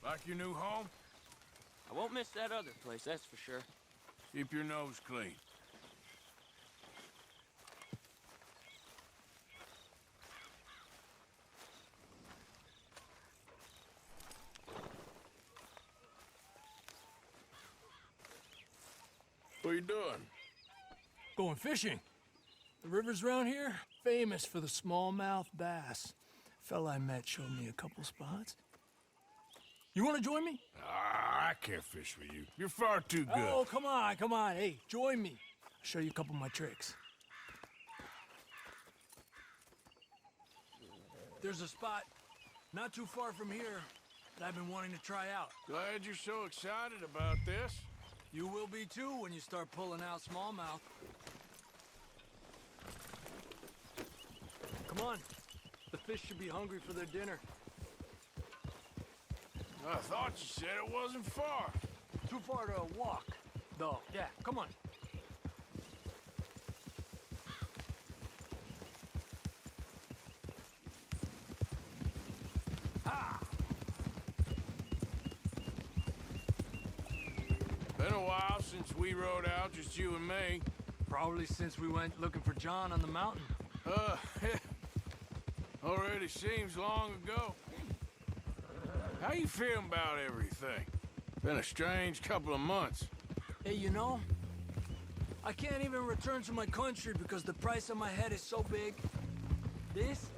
Like your new home? I won't miss that other place, that's for sure. Keep your nose clean. What are you doing? Going fishing. The rivers around here, famous for the smallmouth bass. Fella I met showed me a couple spots. You want to join me? Ah, I can't fish with you. You're far too good. Oh, come on, come on. Hey, join me. I'll show you a couple of my tricks. There's a spot not too far from here that I've been wanting to try out. Glad you're so excited about this. You will be too when you start pulling out smallmouth. Come on. The fish should be hungry for their dinner. I thought you said it wasn't far. Too far to walk, though. Yeah, come on. Ah! Been a while since we rode out, just you and me. Probably since we went looking for John on the mountain. Already seems long ago. How you feeling about everything? Been a strange couple of months. Hey, you know, I can't even return to my country because the price on my head is so big. This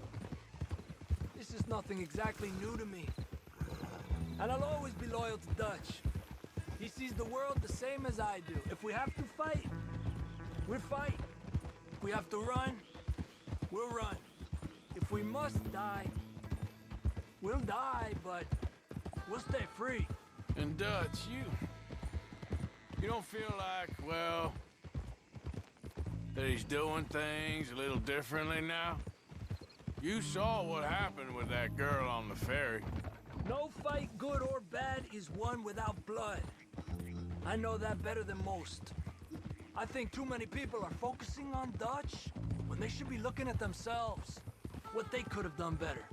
is nothing exactly new to me. And I'll always be loyal to Dutch. He sees the world the same as I do. If we have to fight, we'll fight. If we have to run, we'll run. If we must die, we'll die, but we'll stay free. And Dutch, you don't feel like, well, that he's doing things a little differently now? You saw what happened with that girl on the ferry. No fight, good or bad, is won without blood. I know that better than most. I think too many people are focusing on Dutch when they should be looking at themselves. What they could have done better.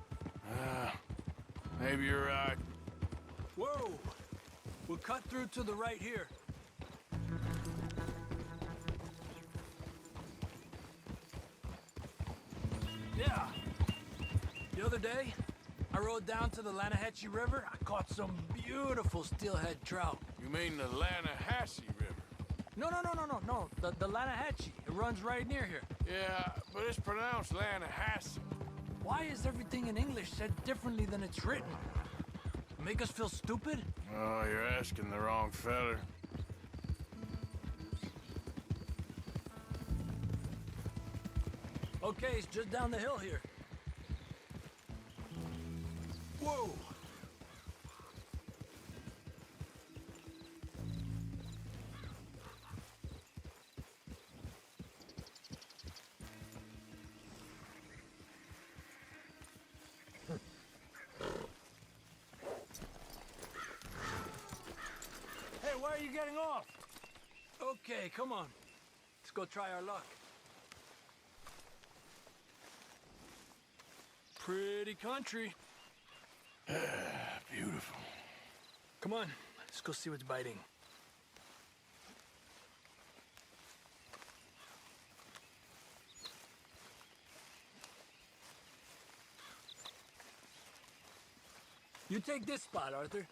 Maybe you're right. Whoa! We'll cut through to the right here. Yeah. The other day, I rode down to the Lanahatchee River. I caught some beautiful steelhead trout. You mean the Lanahatchee River? No. The Lanahatchee. It runs right near here. Yeah, but it's pronounced Lanahatchee. Why is everything in English said differently than it's written? Make us feel stupid? Oh, you're asking the wrong feller. Okay, it's just down the hill here. Whoa! Hey, why are you getting off? Okay, come on. Let's go try our luck. Pretty country. Beautiful. Come on, let's go see what's biting. You take this spot, Arthur.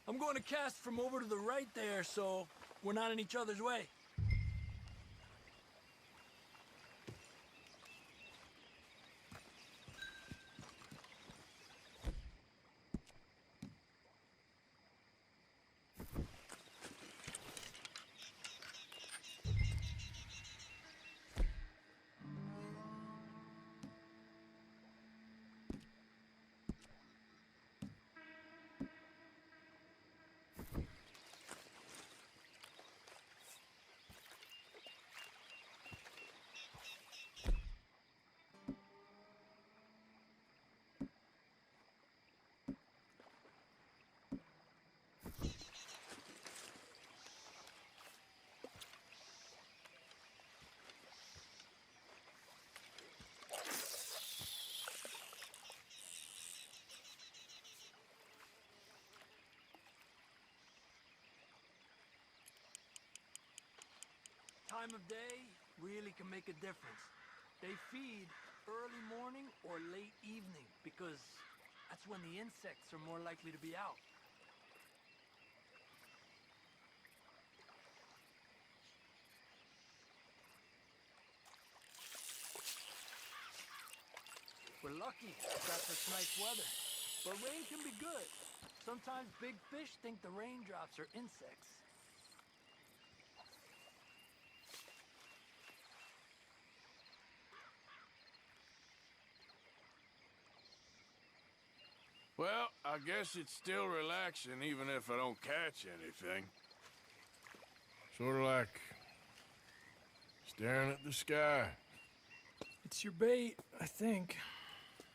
I'm going to cast from over to the right there, so we're not in each other's way. Time of day really can make a difference. They feed early morning or late evening because that's when the insects are more likely to be out. We're lucky we got this nice weather, but rain can be good. Sometimes big fish think the raindrops are insects. Well, I guess it's still relaxing even if I don't catch anything. Sort of like staring at the sky. It's your bait, I think.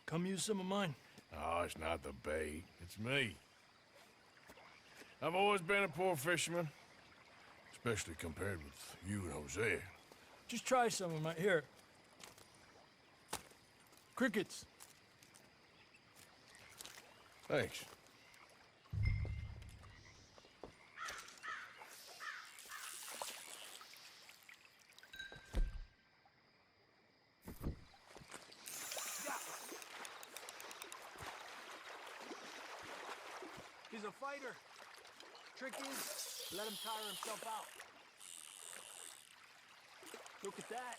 Come use some of mine. Oh, it's not the bait. It's me. I've always been a poor fisherman. Especially compared with you and Hosea. Just try some of mine. Here. Crickets. Thanks. He's a fighter. Trick is, let him tire himself out. Look at that.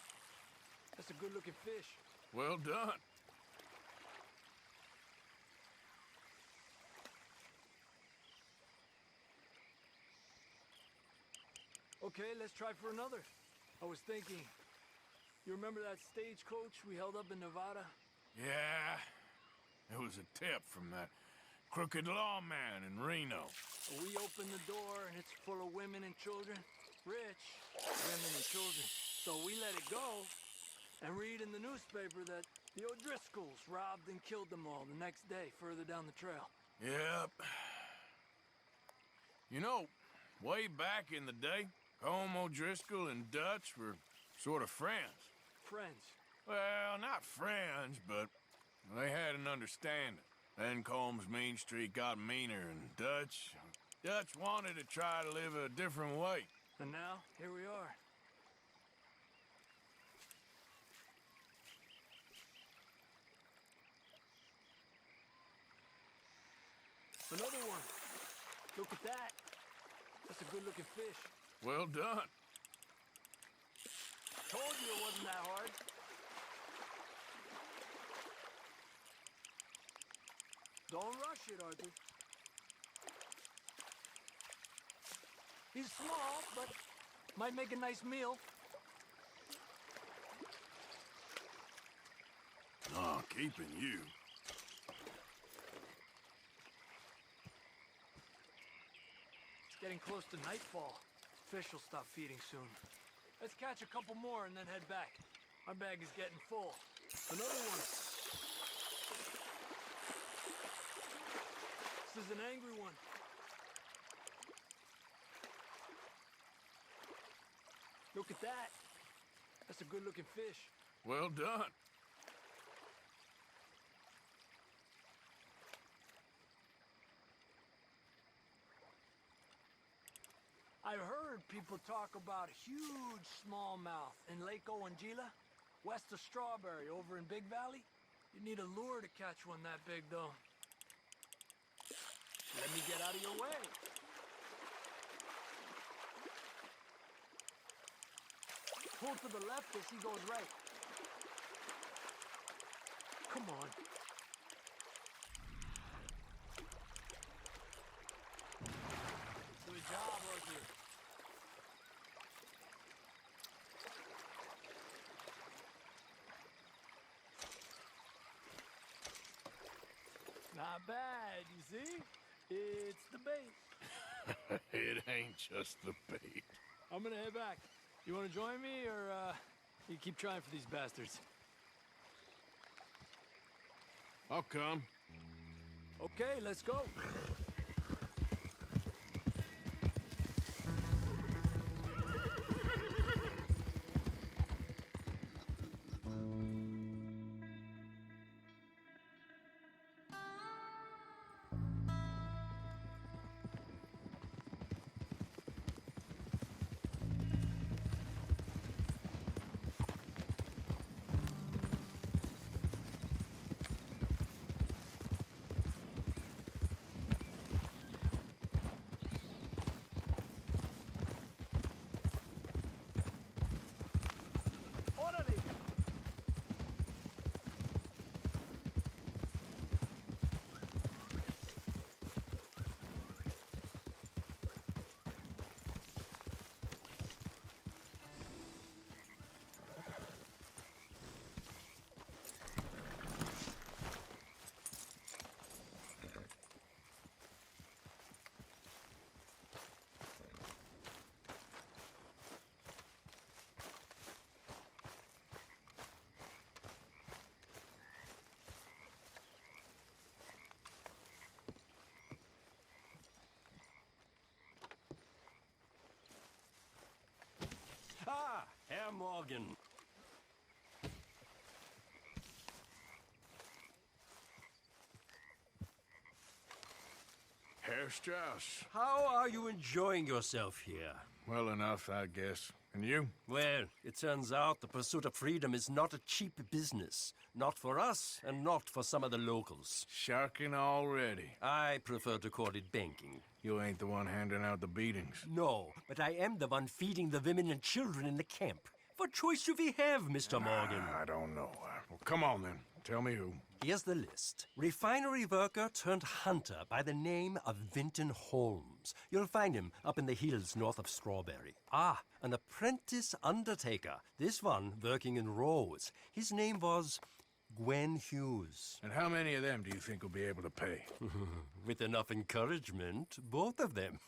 That's a good-looking fish. Well done. Okay, let's try for another. I was thinking, you remember that stagecoach we held up in Nevada? Yeah. It was a tip from that crooked lawman in Reno. We opened the door and it's full of women and children. Rich women and children. So we let it go and read in the newspaper that the O'Driscolls robbed and killed them all the next day further down the trail. Yep. You know, way back in the day, Colm O'Driscoll and Dutch were sort of friends. Friends. Well, not friends, but they had an understanding. Then Colm's mean streak got meaner, and Dutch wanted to try to live a different way. And now, here we are. Another one. Look at that. That's a good-looking fish. Well done. Told you it wasn't that hard. Don't rush it, Arthur. He's small, but might make a nice meal. Oh, keeping you. It's getting close to nightfall. Fish will stop feeding soon. Let's catch a couple more and then head back. Our bag is getting full. Another one. This is an angry one. Look at that. That's a good-looking fish. Well done. I've heard people talk about a huge smallmouth in Lake Owanjila, west of Strawberry, over in Big Valley. You need a lure to catch one that big, though. Let me get out of your way. Pull to the left as he goes right. Come on. Good job, Arthur. Not bad, you see? It's the bait. It ain't just the bait. I'm gonna head back. You wanna join me, or, you keep trying for these bastards? I'll come. Okay, let's go. Morgan. Herr Strauss. How are you enjoying yourself here? Well enough, I guess. And you? Well, it turns out the pursuit of freedom is not a cheap business. Not for us, and not for some of the locals. Sharking already. I prefer to call it banking. You ain't the one handing out the beatings. No, but I am the one feeding the women and children in the camp. What choice do we have, Mr. Morgan? I don't know. Well, come on then. Tell me who. Here's the list. Refinery worker turned hunter by the name of Vinton Holmes. You'll find him up in the hills north of Strawberry. Ah, an apprentice undertaker. This one working in Rose. His name was Gwen Hughes. And how many of them do you think will be able to pay? With enough encouragement, both of them.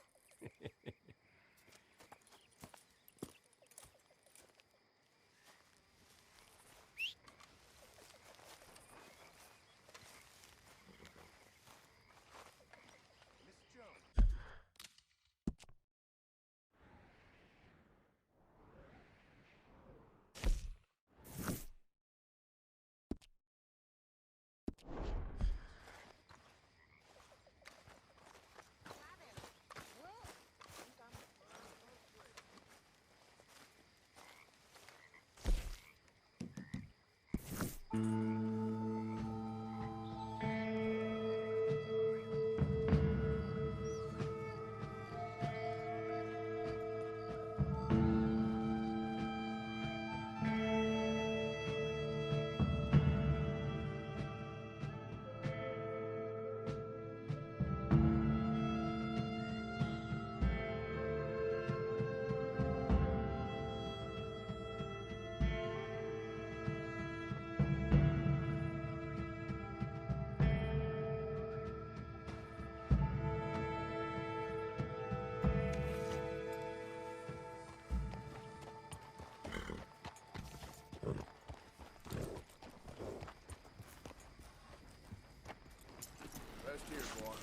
Rest here, boy.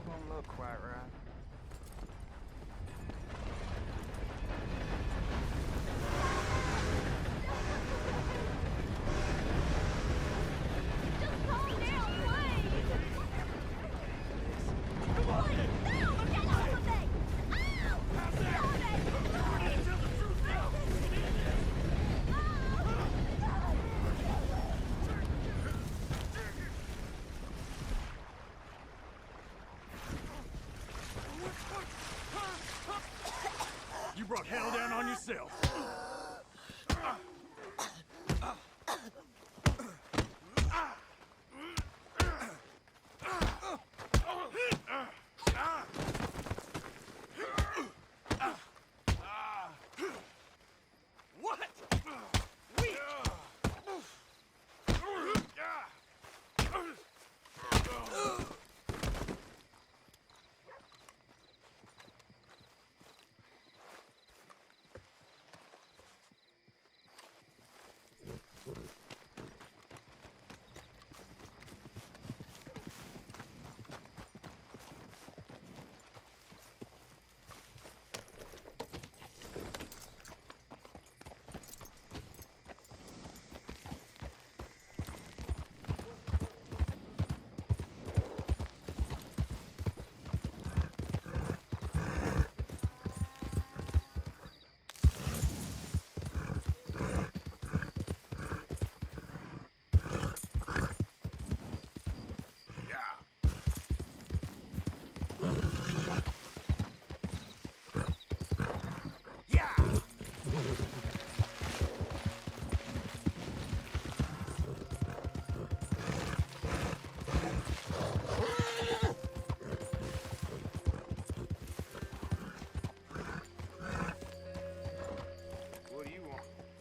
Don't look quite right. Just calm down, please! Come on! No! Get off of me! Ow! Stop it! You brought hell down on yourself.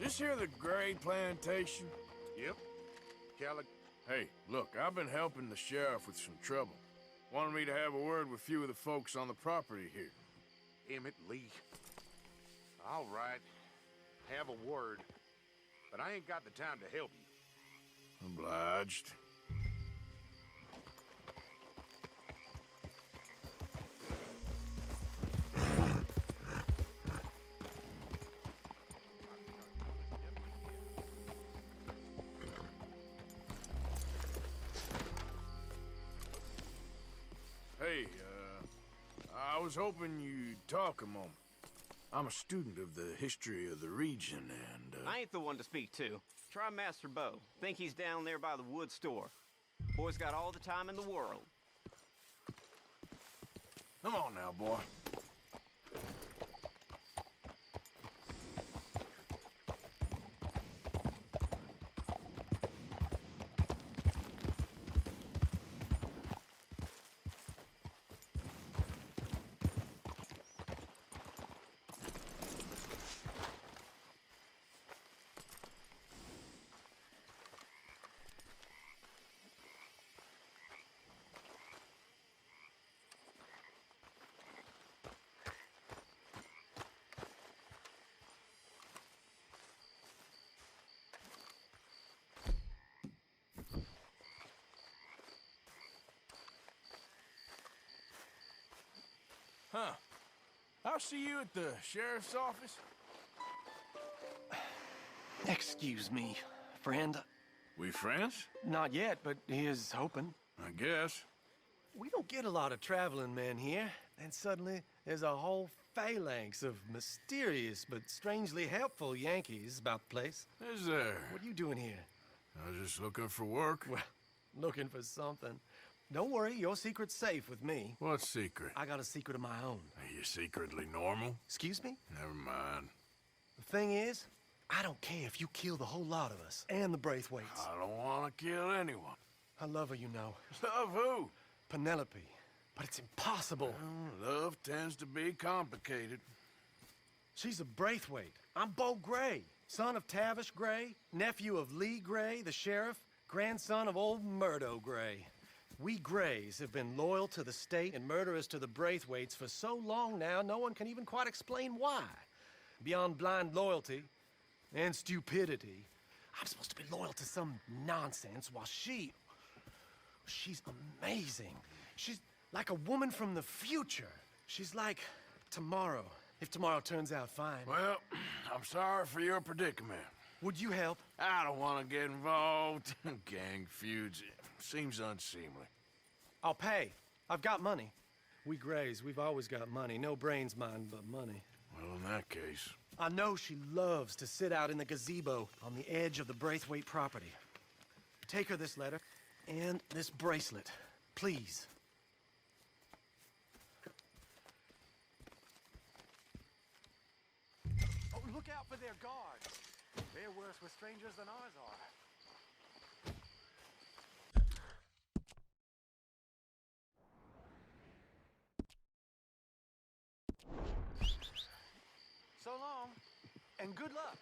This here the Gray Plantation? Yep. Cali... Hey, look, I've been helping the sheriff with some trouble. Wanted me to have a word with a few of the folks on the property here. Emmett Lee. All right. Have a word. but I ain't got the time to help you. Obliged. Hey, I was hoping you'd talk a moment. I'm a student of the history of the region, and, I ain't the one to speak to. Try Master Bo. Think he's down there by the wood store. Boy's got all the time in the world. Come on now, boy. Huh. I'll see you at the sheriff's office. Excuse me, friend. We friends? Not yet, but he is hoping. I guess. We don't get a lot of traveling men here, and suddenly there's a whole phalanx of mysterious but strangely helpful Yankees about the place. Is there? What are you doing here? I was just looking for work. Well, looking for something. Don't worry, your secret's safe with me. What secret? I got a secret of my own. Are you secretly normal? Excuse me? Never mind. The thing is, I don't care if you kill the whole lot of us, and the Braithwaites. I don't want to kill anyone. I love her, you know. Love who? Penelope. But it's impossible. Well, love tends to be complicated. She's a Braithwaite. I'm Bo Gray, son of Tavish Gray, nephew of Lee Gray, the sheriff, grandson of old Murdo Gray. We Grays have been loyal to the state and murderous to the Braithwaites for so long now, no one can even quite explain why. Beyond blind loyalty and stupidity, I'm supposed to be loyal to some nonsense while she's amazing. She's like a woman from the future. She's like tomorrow, if tomorrow turns out fine. Well, I'm sorry for your predicament. Would you help? I don't want to get involved. Gang feuds seems unseemly. I'll pay. I've got money. We Grays, we've always got money. No brains, mind, but money. Well, in that case... I know she loves to sit out in the gazebo on the edge of the Braithwaite property. Take her this letter and this bracelet, please. Oh, look out for their guards. They're worse with strangers than ours are. So long, and good luck.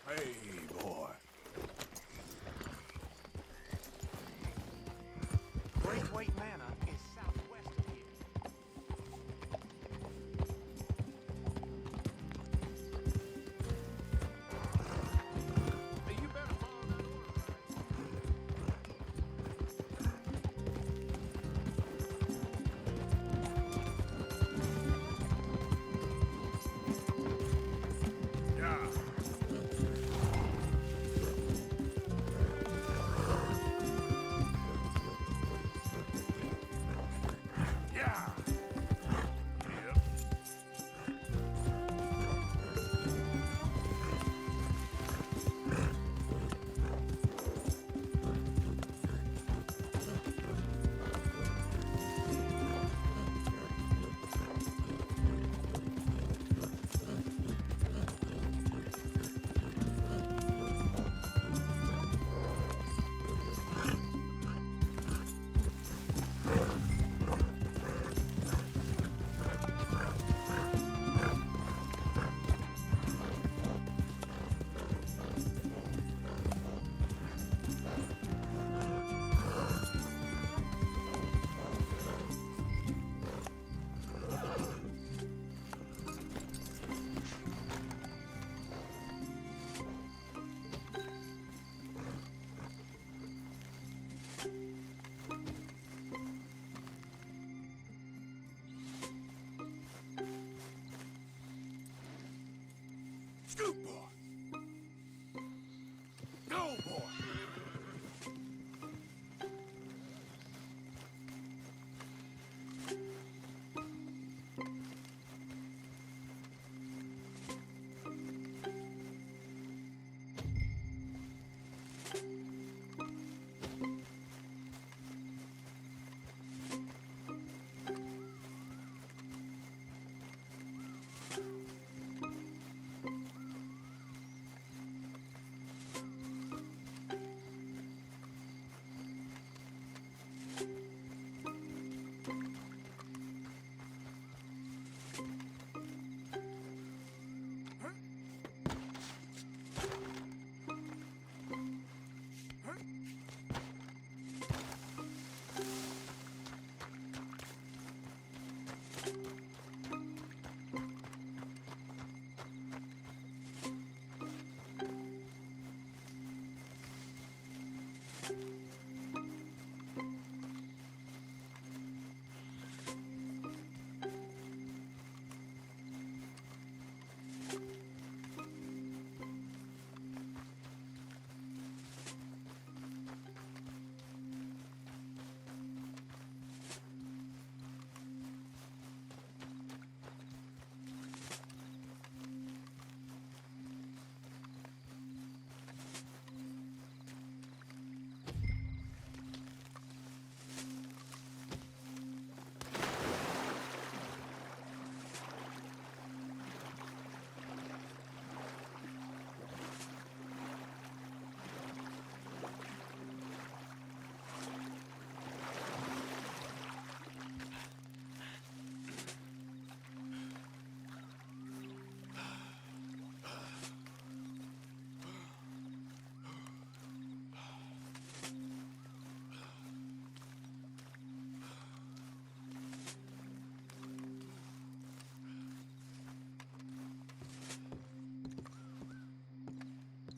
Hey, boy. Braithwaite Manor is southwest of here. Hey, you better follow that order. Yeah. Yeah. Yep. Good boy. Go, boy.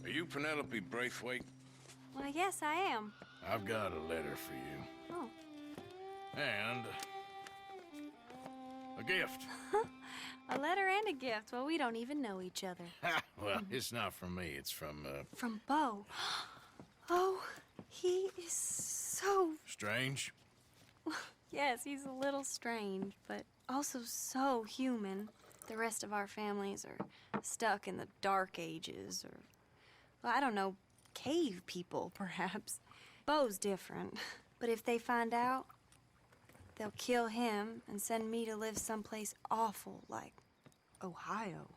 Are you Penelope Braithwaite? Well, yes, I am. I've got a letter for you. Oh. And a gift. A letter and a gift. Well, we don't even know each other. Well, it's not from me. It's from, From Bo. Oh, he is so... Strange. Yes, he's a little strange, but also so human. The rest of our families are stuck in the Dark Ages, or, well, I don't know, cave people, perhaps. Bo's different. But if they find out, they'll kill him and send me to live someplace awful like Ohio.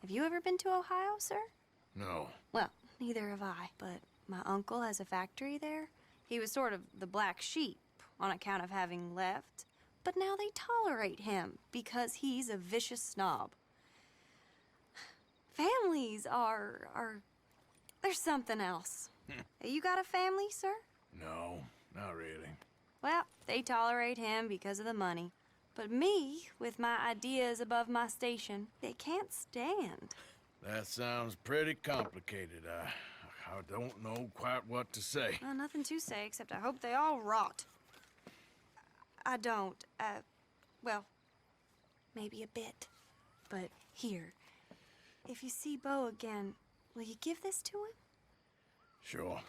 Have you ever been to Ohio, sir? No. Well, neither have I, but my uncle has a factory there. He was sort of the black sheep on account of having left, but now they tolerate him because he's a vicious snob. Families there's something else. You got a family, sir? No, not really. Well, they tolerate him because of the money. But me, with my ideas above my station, they can't stand. That sounds pretty complicated. I don't know quite what to say. Well, nothing to say, except I hope they all rot. I don't, well, maybe a bit. But here, if you see Bo again, will you give this to him? Sure.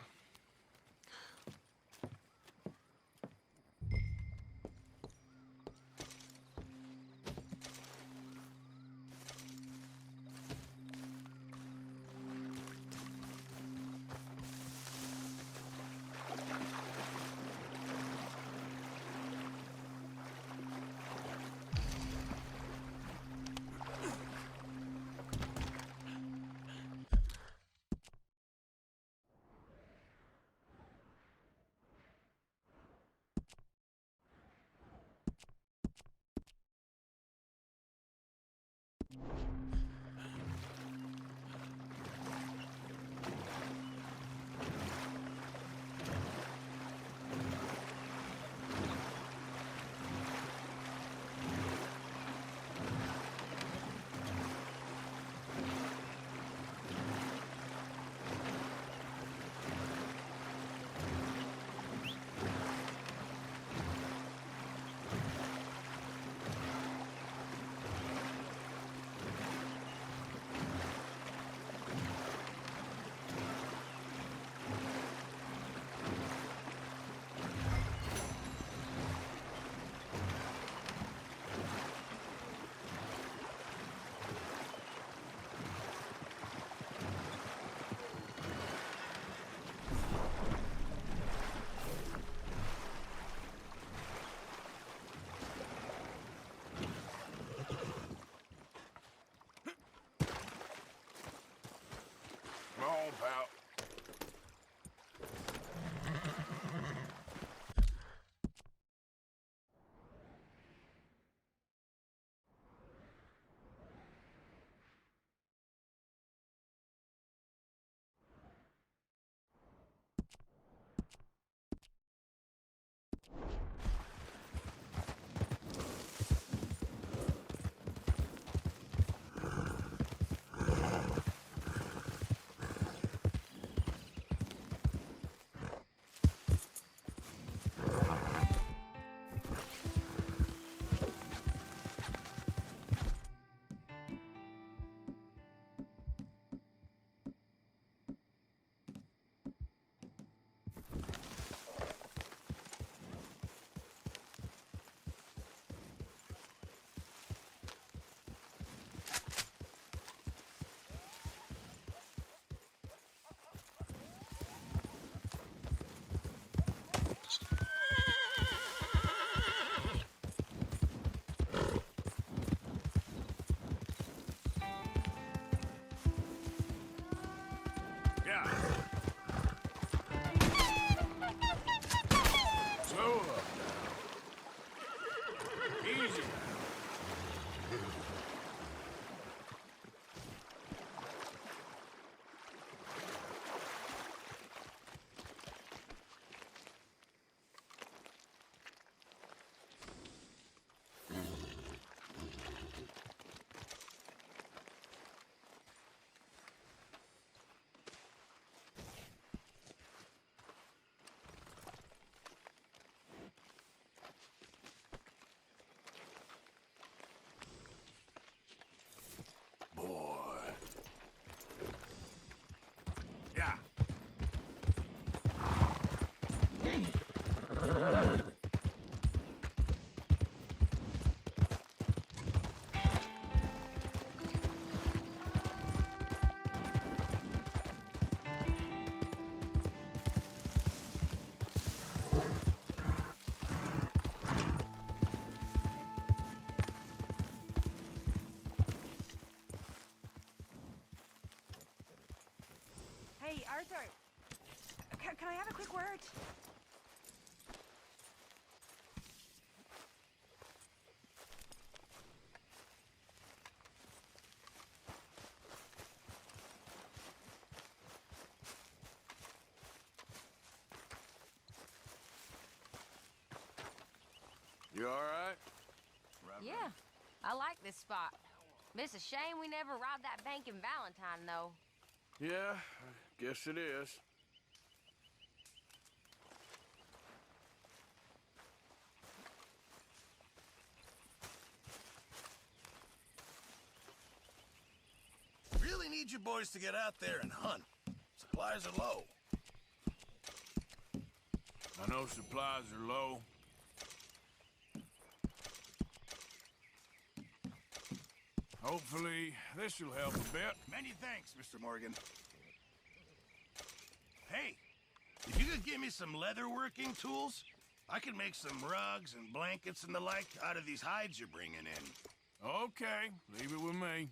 quick word. You all right? Yeah, I like this spot. It's a shame we never robbed that bank in Valentine, though. Yeah, I guess it is. Really need you boys to get out there and hunt. Supplies are low. I know supplies are low. Hopefully, this will help a bit. Many thanks, Mr. Morgan. Hey, if you could give me some leatherworking tools, I could make some rugs and blankets and the like out of these hides you're bringing in. Okay, leave it with me.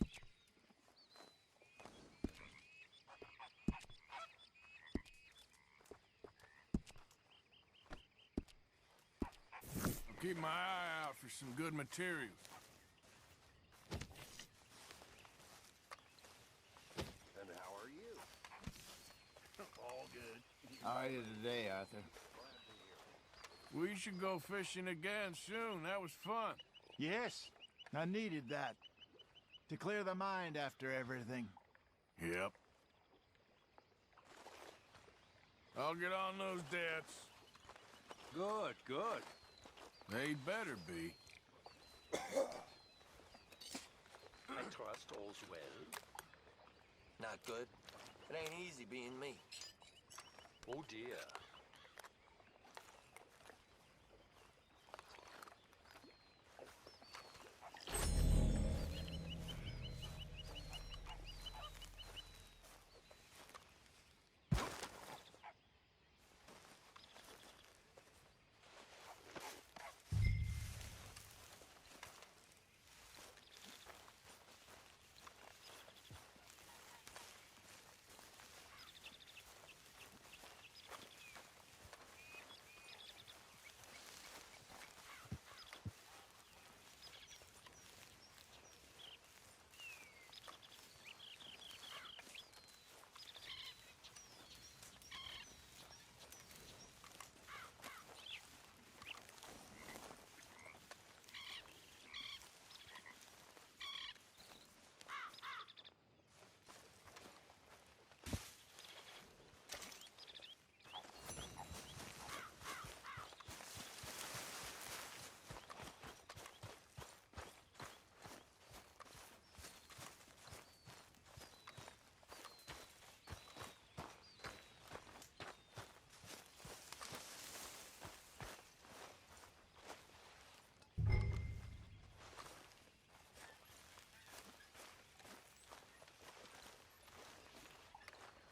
I'll keep my eye out for some good materials. And how are you? All good. How are you today, Arthur? We should go fishing again soon. That was fun. Yes, I needed that. To clear the mind after everything. Yep. I'll get on those debts. Good, good. They better be. I trust all's well. Not good. It ain't easy being me. Oh dear.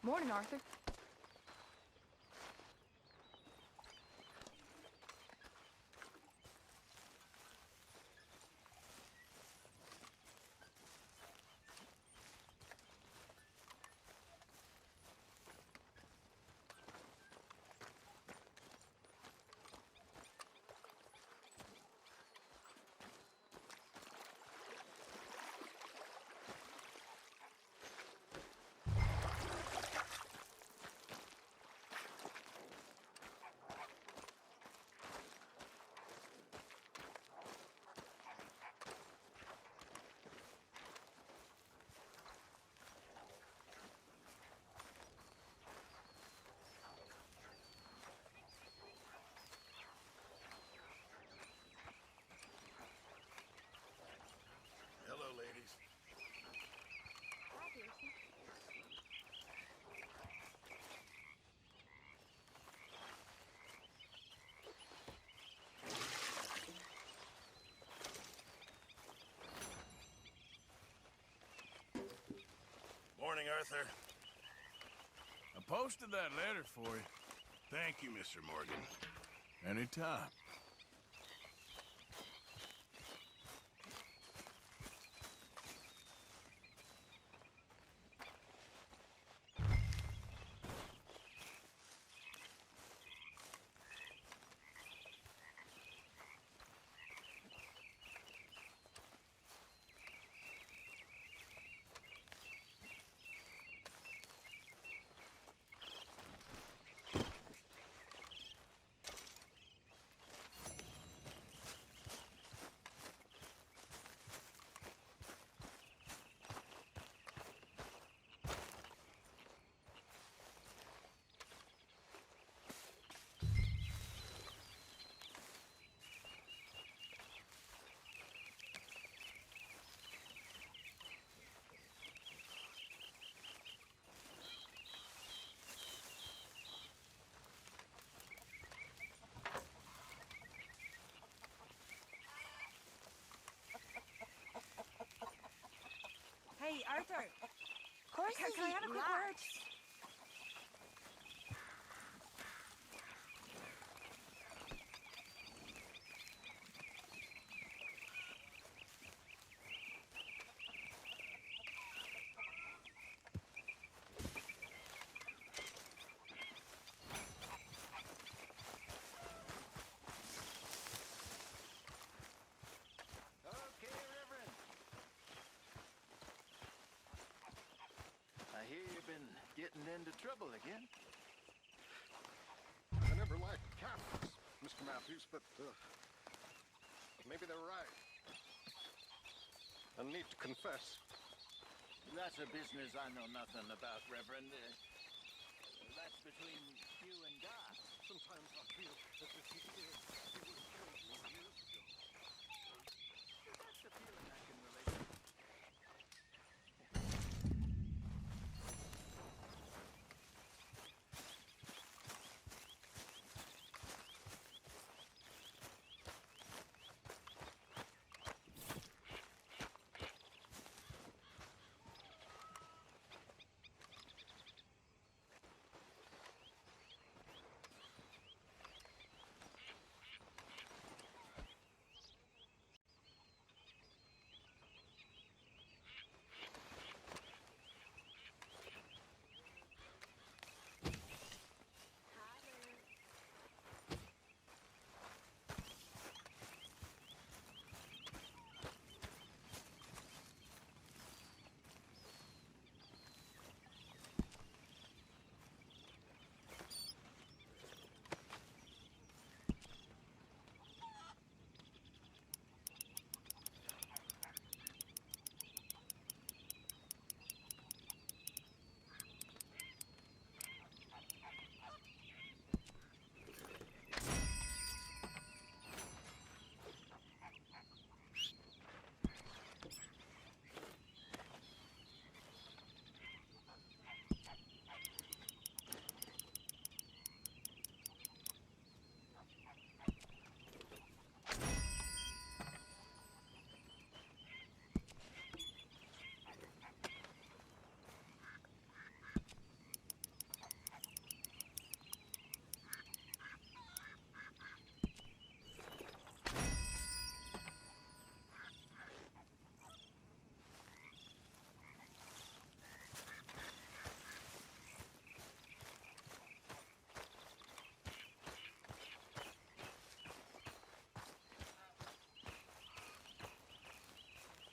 Morning, Arthur. Hello, ladies. Morning, Arthur. I posted that letter for you. Thank you, Mr. Morgan. Anytime. Arthur. Of course Can I have a quick word? Okay, Reverend. I hear you've been getting into trouble again. I never liked Catholics, Mr. Matthews, but maybe they're right. I need to confess. That's a business I know nothing about, Reverend. That's between you and God. Sometimes I feel that if he did, he would have killed me years ago. That's a feeling I can relate to.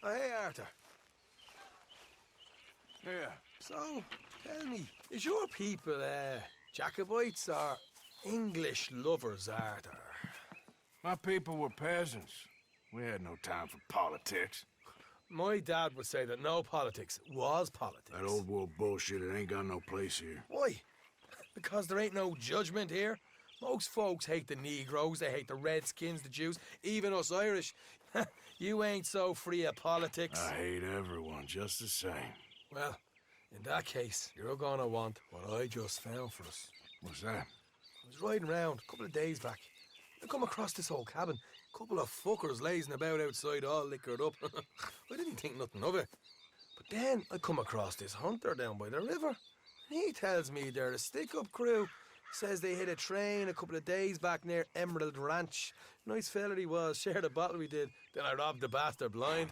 Oh, hey, Arthur. Yeah. So, tell me, is your people, Jacobites or English lovers, Arthur? My people were peasants. We had no time for politics. My dad would say that no politics was politics. That old world bullshit, it ain't got no place here. Why? Because there ain't no judgment here. Most folks hate the Negroes, they hate the Redskins, the Jews, even us Irish. You ain't so free of politics. I hate everyone just the same. Well, in that case, you're gonna want what I just found for us. What's that? I was riding around a couple of days back. I come across this old cabin. Couple of fuckers lazing about outside all liquored up. I didn't think nothing of it. But then I come across this hunter down by the river. And he tells me they're a stick-up crew. Says they hit a train a couple of days back near Emerald Ranch. Nice fella he was, shared a bottle we did. Then I robbed the bastard blind.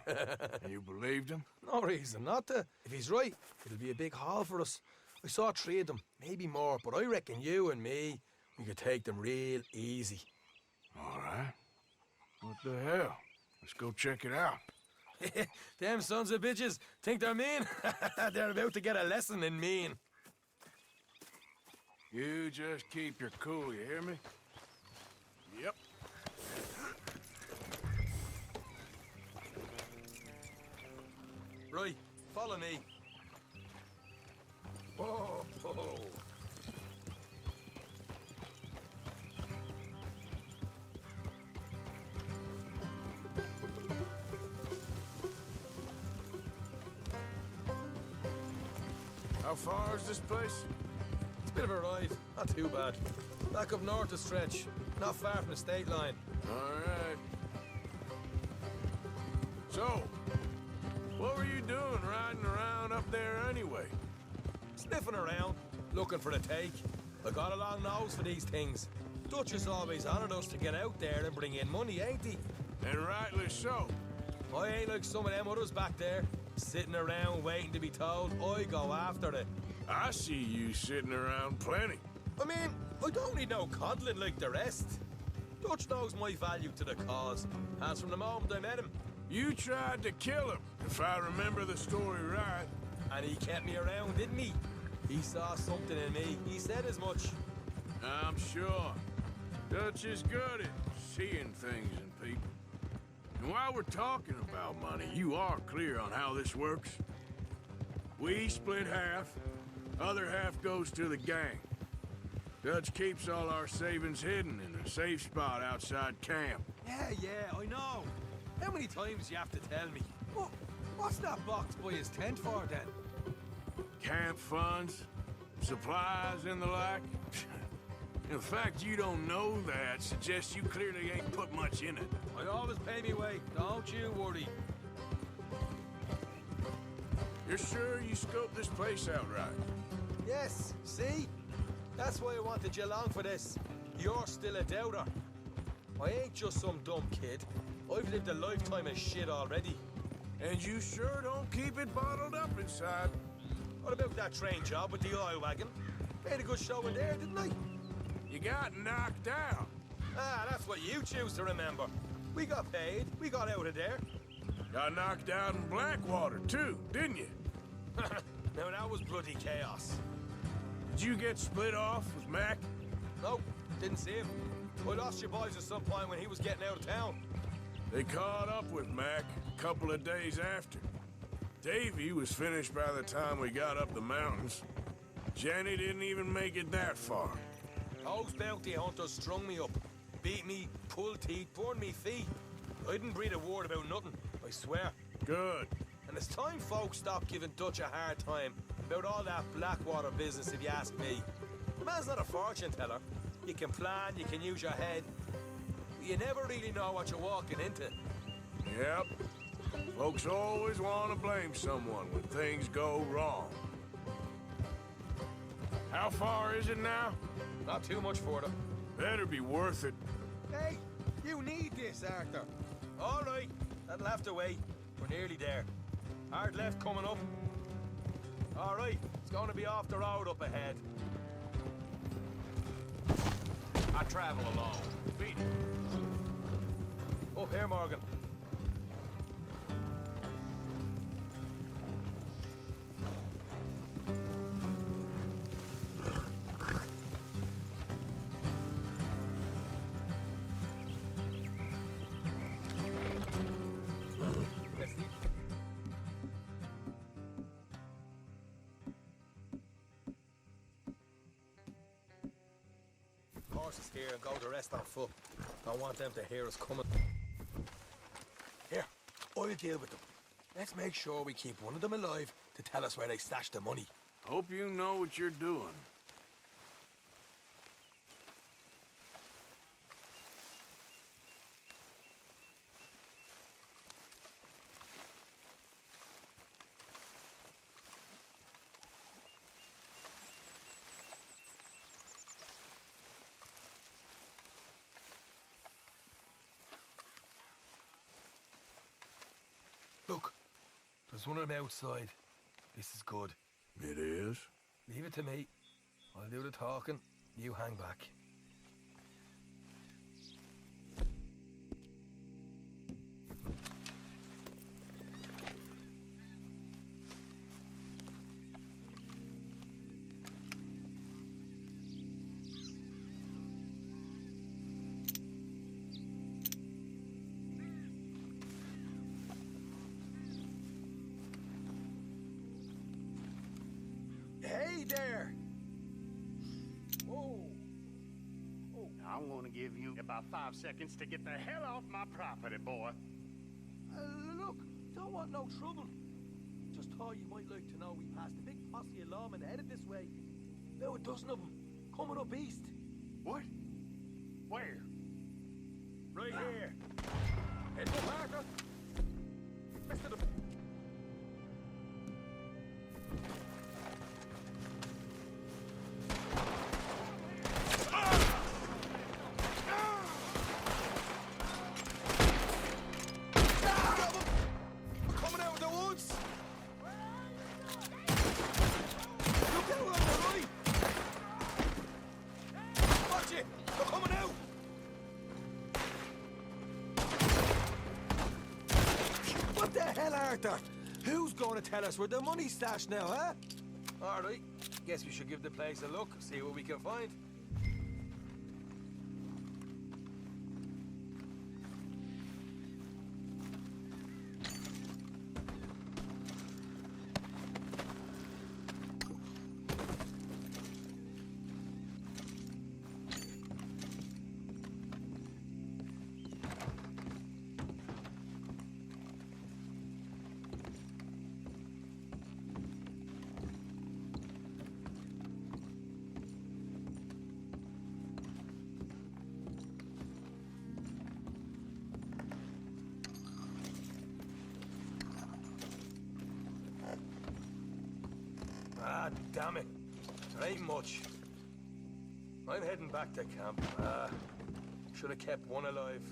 You believed him? No reason not to. If he's right, it'll be a big haul for us. I saw 3 of them, maybe more, but I reckon you and me, we could take them real easy. All right. What the hell? Let's go check it out. Them sons of bitches think they're mean. They're about to get a lesson in mean. You just keep your cool, you hear me? Yep. Right, follow me. Whoa, whoa. How far is this place? It's a bit of a ride, not too bad. Back up north a stretch, not far from the state line. All right. So, What were you doing riding around up there anyway? Sniffing around, looking for a take. I got a long nose for these things. Dutch has always honoured us to get out there and bring in money, ain't he? And rightly so. I ain't like some of them others back there, sitting around waiting to be told. I go after it. I see you sitting around plenty. I mean, I don't need no coddling like the rest. Dutch knows my value to the cause, as from the moment I met him. You tried to kill him, if I remember the story right. And he kept me around, didn't he? He saw something in me. He said as much. I'm sure. Dutch is good at seeing things in people. And while we're talking about money, you are clear on how this works? We split half, other half goes to the gang. Dutch keeps all our savings hidden in a safe spot outside camp. Yeah, I know. How many times you have to tell me? What's that box by his tent for, then? Camp funds, supplies, and the like. The fact you don't know that suggests you clearly ain't put much in it. I always pay me way, don't you worry. You're sure you scoped this place out right? Yes, see? That's why I wanted you along for this. You're still a doubter. I ain't just some dumb kid. I've lived a lifetime of shit already. And you sure don't keep it bottled up inside. What about that train job with the oil wagon? Made a good show in there, didn't I? You got knocked out. Ah, that's what you choose to remember. We got paid. We got out of there. Got knocked out in Blackwater, too, didn't you? Now, that was bloody chaos. Did you get split off with Mac? Nope, didn't see him. I lost your boys at some point when he was getting out of town. They caught up with Mac a couple of days after. Davy was finished by the time we got up the mountains. Jenny didn't even make it that far. Those bounty hunters strung me up, beat me, pulled teeth, burned me feet. I didn't breathe a word about nothing, I swear. Good. And it's time folks stopped giving Dutch a hard time about all that Blackwater business, if you ask me. The man's not a fortune teller. You can plan, you can use your head. But you never really know what you're walking into. Yep. Folks always want to blame someone when things go wrong. How far is it now? Not too much further. Better be worth it. Hey, you need this, Arthur. All right, that'll have to wait. We're nearly there. Hard left coming up. All right, it's going to be off the road up ahead. I travel alone. Beat it. Up here, Morgan. Horses here and go the rest on foot. Don't want them to hear us coming. Here, I'll deal with them. Let's make sure we keep one of them alive to tell us where they stashed the money. Hope you know what you're doing. Look, there's one of them outside. This is good. It is? Leave it to me. I'll do the talking. You hang back. Hey there! Whoa! Oh, I'm gonna give you about 5 seconds to get the hell off my property, boy. Look, don't want no trouble. Just thought you might like to know we passed a big posse of lawmen headed this way. About a dozen of them, coming up east. What? Where? Right here. Head up, Arthur. Rest of them. hell, Arthur? Who's going to tell us where the money's stashed now, huh? All right. Guess we should give the place a look, see what we can find. Ah, damn it. There ain't much. I'm heading back to camp. Should have kept one alive.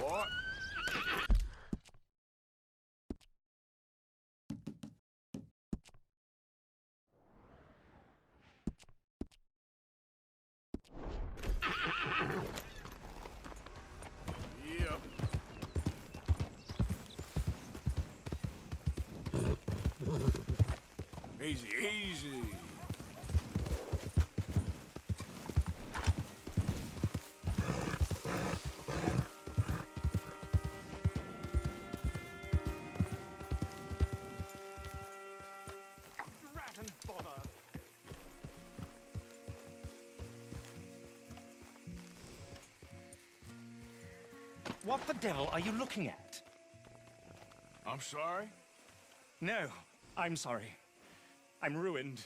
What? Yep. Easy, easy. What the devil are you looking at? I'm sorry? No, I'm sorry. I'm ruined.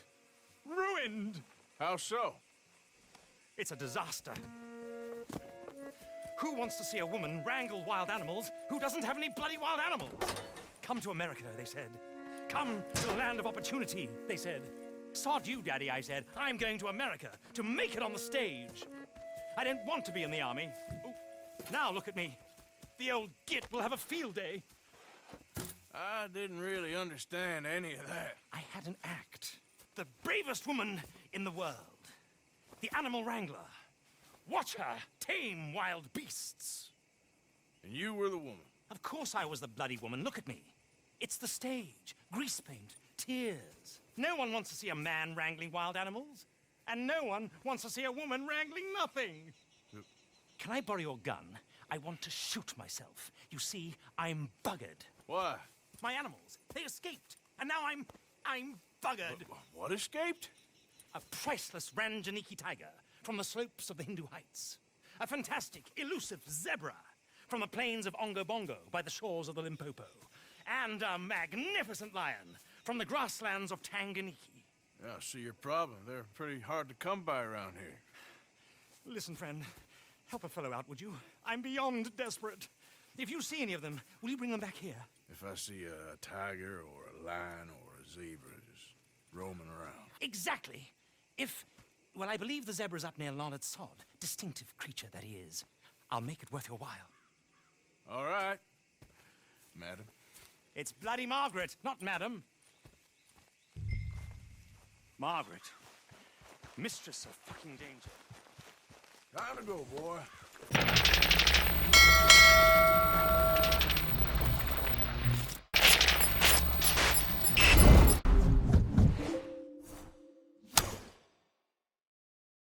Ruined! How so? It's a disaster. Who wants to see a woman wrangle wild animals who doesn't have any bloody wild animals? Come to America, they said. Come to the land of opportunity, they said. Sod you, Daddy, I said. I'm going to America to make it on the stage. I don't want to be in the army. Ooh. Now look at me. The old git will have a field day. I didn't really understand any of that. I had an act. The bravest woman in the world. The animal wrangler. Watch her tame wild beasts. And you were the woman? Of course I was the bloody woman. Look at me. It's the stage. Grease paint. Tears. No one wants to see a man wrangling wild animals. And no one wants to see a woman wrangling nothing. Can I borrow your gun? I want to shoot myself. You see, I'm buggered. Why? My animals. They escaped. And now I'm buggered. What escaped? A priceless Ranjaniki tiger from the slopes of the Hindu Heights. A fantastic, elusive zebra from the plains of Ongo Bongo by the shores of the Limpopo. And a magnificent lion from the grasslands of Tanganyika. Yeah, I see your problem. They're pretty hard to come by around here. Listen, friend. Help a fellow out, would you? I'm beyond desperate. If you see any of them, will you bring them back here? If I see a tiger or a lion or a zebra just roaming around. Exactly. Well, I believe the zebra's up near Lonnet Sod. Distinctive creature that he is. I'll make it worth your while. All right, madam. It's bloody Margaret, not madam. Margaret. Mistress of fucking danger. Time to go, boy.